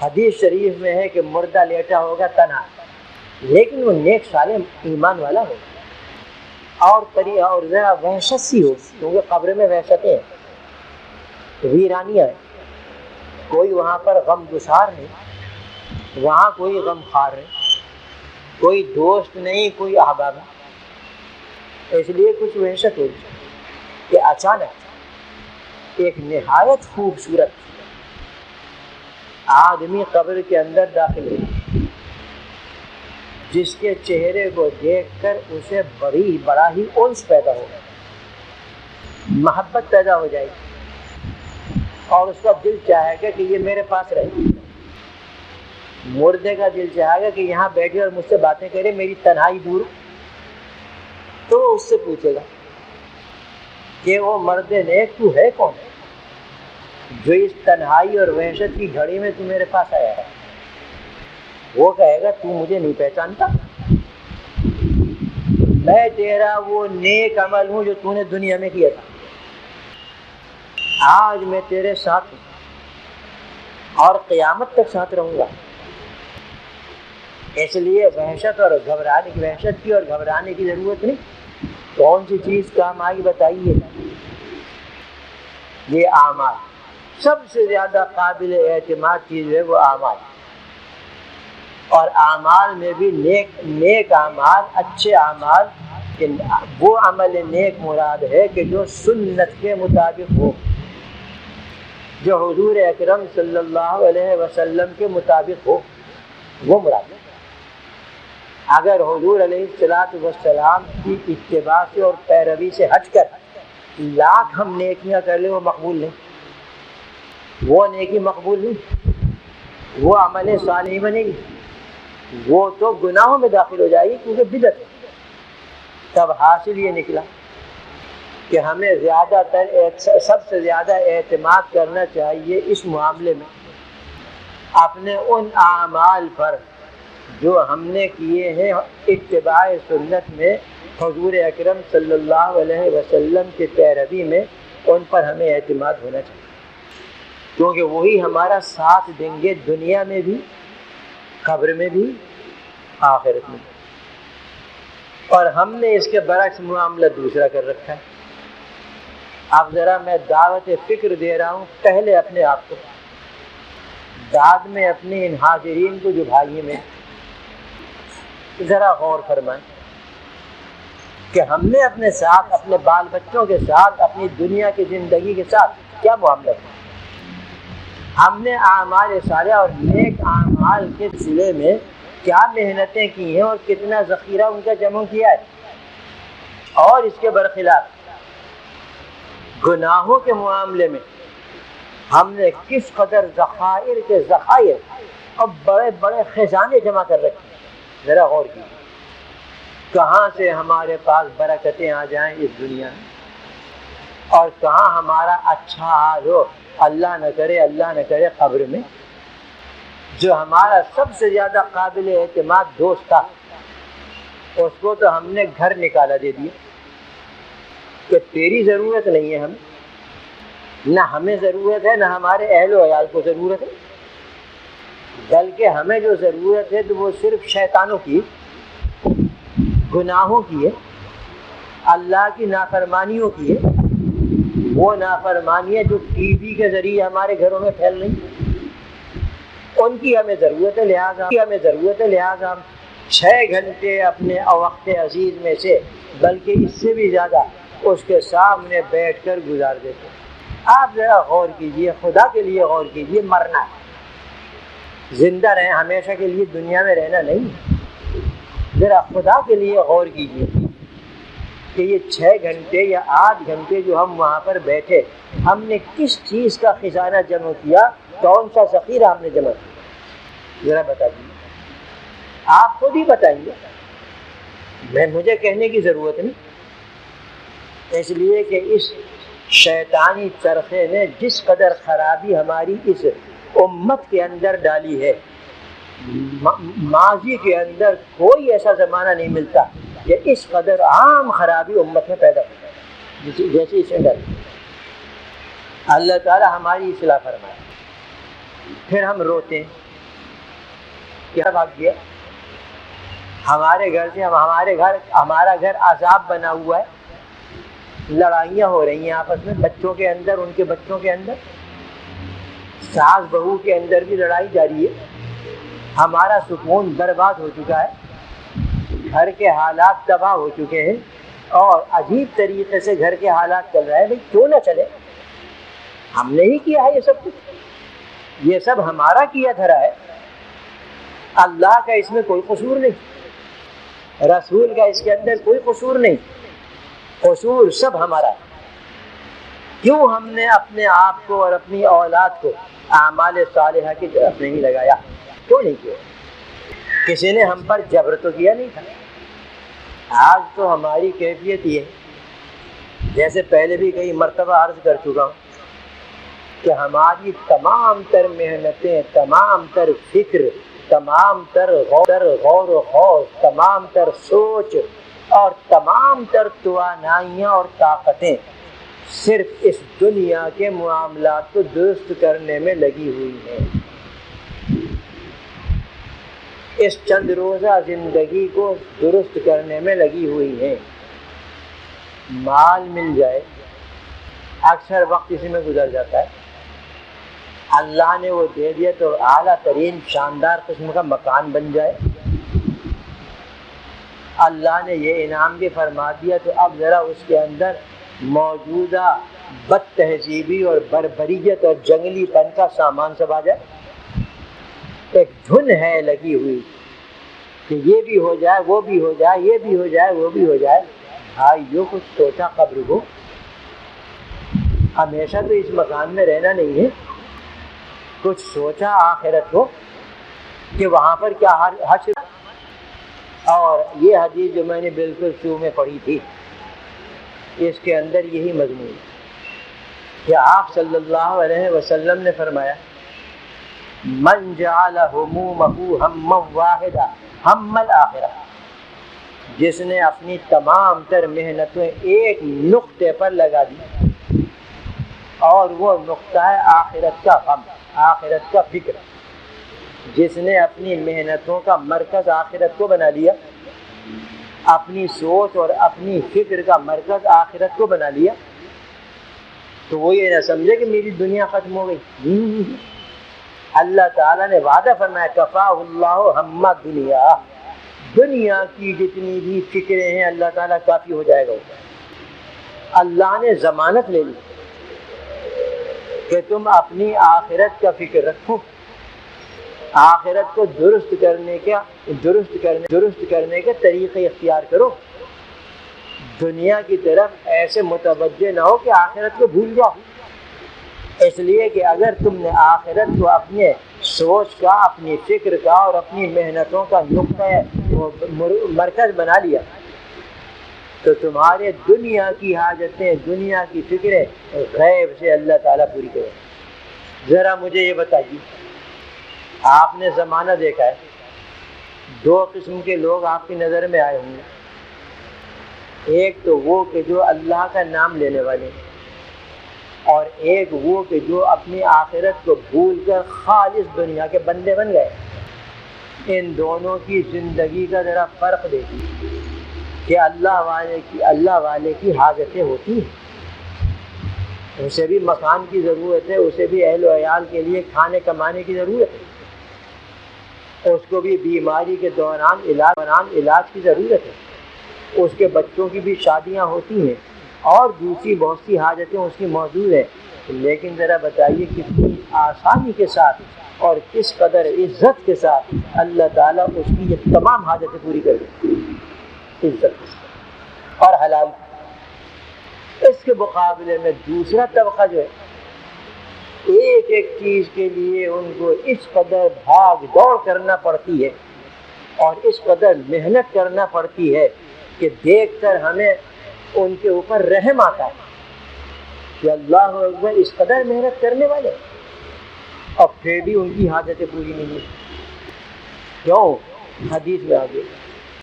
حدیث شریف میں ہے کہ مردہ لیٹا ہوگا تنہا، لیکن وہ نیک صالح ایمان والا ہوگا، اور ذرا وحشت سی ہو، کیونکہ قبر میں وحشتیں ہیں، ویرانیاں ہیں، کوئی وہاں پر غم گسار نہیں، وہاں کوئی غم خار نہیں، کوئی دوست نہیں، کوئی احباب نہیں، اس لیے کچھ وحشت ہوگی کہ اچانک ایک نہایت خوبصورت آدمی قبر کے اندر داخل ہو، جس کے چہرے کو دیکھ کر اسے بڑا ہی انس پیدا ہوگا، محبت پیدا ہو جائے گی، اور اس کا دل چاہے گا کہ یہ میرے پاس رہے، مردے کا دل چاہے گا کہ یہاں بیٹھے اور مجھ سے باتیں کرے، میری تنہائی دور، تو اس سے پوچھے گا کہ وہ مرد نیک تو ہے کون جو اس تنہائی اور وحشت کی گھڑی میں تو میرے پاس آیا ہے؟ وہ کہے گا تو مجھے نہیں پہچانتا، میں تیرا وہ نیک عمل ہوں جو تو نے دنیا میں کیا تھا، آج میں تیرے ساتھ ہوں اور قیامت تک ساتھ رہوں گا۔ اس لیے وحشت کی اور گھبرانے کی ضرورت نہیں۔ کون سی چیز کام آئی بتائیے؟ یہ اعمال، سب سے زیادہ قابل اعتماد چیز ہے وہ اعمال، اور اعمال میں بھی نیک اعمال، اچھے اعمال، وہ عمل نیک مراد ہے کہ جو سنت کے مطابق ہو، جو حضور اکرم صلی اللہ علیہ وسلم کے مطابق ہو، وہ مراد ہے۔ اگر حضور علیہ السلام کی اتباع سے اور پیروی سے ہٹ کر لاکھ ہم نیکیاں کر لیں، وہ مقبول نہیں، وہ نیکی مقبول نہیں، وہ عمل صالح بنے گی، وہ تو گناہوں میں داخل ہو جائے گی، کیونکہ بدعت ہے۔ تب حاصل یہ نکلا کہ ہمیں سب سے زیادہ اعتماد کرنا چاہیے اس معاملے میں اپنے ان اعمال پر جو ہم نے کیے ہیں اتباع سنت میں، حضور اکرم صلی اللہ علیہ وسلم کی پیروی میں، ان پر ہمیں اعتماد ہونا چاہیے، کیونکہ وہی ہمارا ساتھ دیں گے دنیا میں بھی، قبر میں بھی، آخرت میں بھی۔ اور ہم نے اس کے برعکس معاملہ دوسرا کر رکھا ہے۔ اب ذرا میں دعوت فکر دے رہا ہوں، پہلے اپنے آپ کو، بعد میں اپنے ان حاضرین کو جو بھائی میں، ذرا غور فرمائیں کہ ہم نے اپنے ساتھ، اپنے بال بچوں کے ساتھ، اپنی دنیا کی زندگی کے ساتھ کیا معاملہ ہے؟ ہم نے اعمال صالحہ اور نیک اعمال کے سلسلے میں کیا محنتیں کی ہیں اور کتنا ذخیرہ ان کا جمع کیا ہے، اور اس کے برخلاف گناہوں کے معاملے میں ہم نے کس قدر ذخائر اور بڑے بڑے خزانے جمع کر رکھے، ذرا غور کیجیے، کہاں سے ہمارے پاس برکتیں آ جائیں اس دنیا میں، اور کہاں ہمارا اچھا حال ہو، اللہ نہ کرے قبر میں۔ جو ہمارا سب سے زیادہ قابل اعتماد دوست تھا، اس کو تو ہم نے گھر نکالا دے دیا کہ تیری ضرورت نہیں ہے ہمیں، نہ ہمیں ضرورت ہے، نہ ہمارے اہل و عیال کو ضرورت ہے، بلکہ ہمیں جو ضرورت ہے تو وہ صرف شیطانوں کی، گناہوں کی ہے، اللہ کی نافرمانیوں کی ہے، وہ نافرمانیاں جو ٹی وی کے ذریعے ہمارے گھروں میں پھیل رہی ہیں، ان کی ہمیں ضرورت ہے، لہٰذا ہم 6 گھنٹے اپنے وقت عزیز میں سے، بلکہ اس سے بھی زیادہ، اس کے سامنے بیٹھ کر گزار دیتے ہیں۔ آپ ذرا غور کیجئے، خدا کے لیے غور کیجئے، مرنا ہے، زندہ رہیں، ہمیشہ کے لیے دنیا میں رہنا نہیں، ذرا خدا کے لیے غور کیجئے کہ یہ 6 گھنٹے یا 8 گھنٹے جو ہم وہاں پر بیٹھے، ہم نے کس چیز کا خزانہ جمع کیا، کون سا ذخیرہ ہم نے جمع کیا، ذرا بتا دیجیے۔ آپ خود ہی بتائیں گے، مجھے کہنے کی ضرورت نہیں، اس لیے کہ اس شیطانی چرخے نے جس قدر خرابی ہماری اس امت کے اندر ڈالی ہے، ماضی کے اندر کوئی ایسا زمانہ نہیں ملتا کہ اس قدر عام خرابی امت میں پیدا ہو جیسے اسے ڈر۔ اللہ تعالی ہماری اصلاح فرمائے۔ پھر ہم روتے ہیں، کیا بھاگ گیا ہمارے گھر سے؟ ہمارا گھر عذاب بنا ہوا ہے، لڑائیاں ہو رہی ہیں آپس میں، بچوں کے اندر، ان کے بچوں کے اندر، ساس بہو کے اندر بھی لڑائی جاری ہے، ہمارا سکون برباد ہو چکا ہے، گھر کے حالات تباہ ہو چکے ہیں، اور عجیب طریقے سے گھر کے حالات چل رہے ہیں۔ بھائی کیوں نہ چلے؟ ہم نے ہی کیا ہے یہ سب کچھ، یہ سب ہمارا کیا دھرا ہے، اللہ کا اس میں کوئی قصور نہیں، رسول کا اس کے اندر کوئی قصور نہیں، قصور سب ہمارا ہے۔ کیوں ہم نے اپنے آپ کو اور اپنی اولاد کو اعمال صالحہ کی طرف نہیں لگایا؟ کیوں نہیں کیا؟ کسی نے ہم پر جبر تو کیا نہیں تھا۔ آج تو ہماری کیفیت یہ ہے، جیسے پہلے بھی کئی مرتبہ عرض کر چکا ہوں، کہ ہماری تمام تر محنتیں، تمام تر فکر، تمام تر غور و خوض، تمام تر سوچ اور تمام تر توانائیاں اور طاقتیں صرف اس دنیا کے معاملات کو درست کرنے میں لگی ہوئی ہیں، اس چند روزہ زندگی کو درست کرنے میں لگی ہوئی ہیں۔ مال مل جائے، اکثر وقت اسی میں گزر جاتا ہے، اللہ نے وہ دے دیا تو اعلیٰ ترین شاندار قسم کا مکان بن جائے، اللہ نے یہ انعام بھی فرما دیا تو اب ذرا اس کے اندر موجودہ بد تہذیبی اور بربریت اور جنگلی پن کا سامان سب آ جائے، ایک دھن ہے لگی ہوئی کہ یہ بھی ہو جائے، وہ بھی ہو جائے، یہ بھی ہو جائے، وہ بھی ہو جائے۔ بھائیو کچھ سوچا قبر کو، ہمیشہ تو اس مکان میں رہنا نہیں ہے، کچھ سوچا آخرت کو کہ وہاں پر کیا حشر۔ اور یہ حدیث جو میں نے بالکل شروع میں پڑھی تھی، اس کے اندر یہی مضمون ہے کہ آپ صلی اللہ علیہ وسلم نے فرمایا، من جعل همومه ہما واحدا ہم الآخرہ، جس نے اپنی تمام تر محنتیں ایک نقطے پر لگا دی، اور وہ نقطہ ہے آخرت کا غم، آخرت کا فکر، جس نے اپنی محنتوں کا مرکز آخرت کو بنا لیا، اپنی سوچ اور اپنی فکر کا مرکز آخرت کو بنا لیا، تو وہ یہ نہ سمجھے کہ میری دنیا ختم ہو گئی۔ اللہ تعالیٰ نے وعدہ فرمایا، کفاہ اللہ ہم دنیا، دنیا کی جتنی بھی فکریں ہیں اللہ تعالیٰ کافی ہو جائے گا۔ اللہ نے ضمانت لے لی کہ تم اپنی آخرت کا فکر رکھو، آخرت کو درست کرنے کے طریقے اختیار کرو، دنیا کی طرف ایسے متوجہ نہ ہو کہ آخرت کو بھول جاؤ۔ اس لیے کہ اگر تم نے آخرت کو اپنے سوچ کا، اپنی فکر کا اور اپنی محنتوں کا نقطہ مرکز بنا لیا، تو تمہارے دنیا کی حاجتیں، دنیا کی فکریں غیب سے اللہ تعالیٰ پوری کرے۔ ذرا مجھے یہ بتائیے، آپ نے زمانہ دیکھا ہے، دو قسم کے لوگ آپ کی نظر میں آئے ہوں گے، ایک تو وہ کہ جو اللہ کا نام لینے والے ہیں، اور ایک وہ کہ جو اپنی آخرت کو بھول کر خالص دنیا کے بندے بن گئے۔ ان دونوں کی زندگی کا ذرا فرق دیکھیے کہ اللہ والے کی حاجتیں ہوتی ہیں، اسے بھی مکان کی ضرورت ہے، اسے بھی اہل و عیال کے لیے کھانے کمانے کی ضرورت ہے، اس کو بھی بیماری کے دوران علاج کی ضرورت ہے، اس کے بچوں کی بھی شادیاں ہوتی ہیں، اور دوسری بہت سی حاجتیں اس کی موجود ہیں۔ لیکن ذرا بتائیے کتنی آسانی کے ساتھ اور کس قدر عزت کے ساتھ اللہ تعالیٰ اس کی یہ تمام حاجتیں پوری کر دیں، عزت اور حلال۔ اس کے مقابلے میں دوسرا طبقہ جو ہے، ایک ایک چیز کے لیے ان کو اس قدر بھاگ دوڑ کرنا پڑتی ہے اور اس قدر محنت کرنا پڑتی ہے کہ دیکھ کر ہمیں ان کے اوپر رحم آتا ہے کہ اللہ اکبر، اس قدر محنت کرنے والے اور پھر بھی ان کی حاجتیں پوری نہیں ہیں۔ کیوں؟ حدیث میں آگے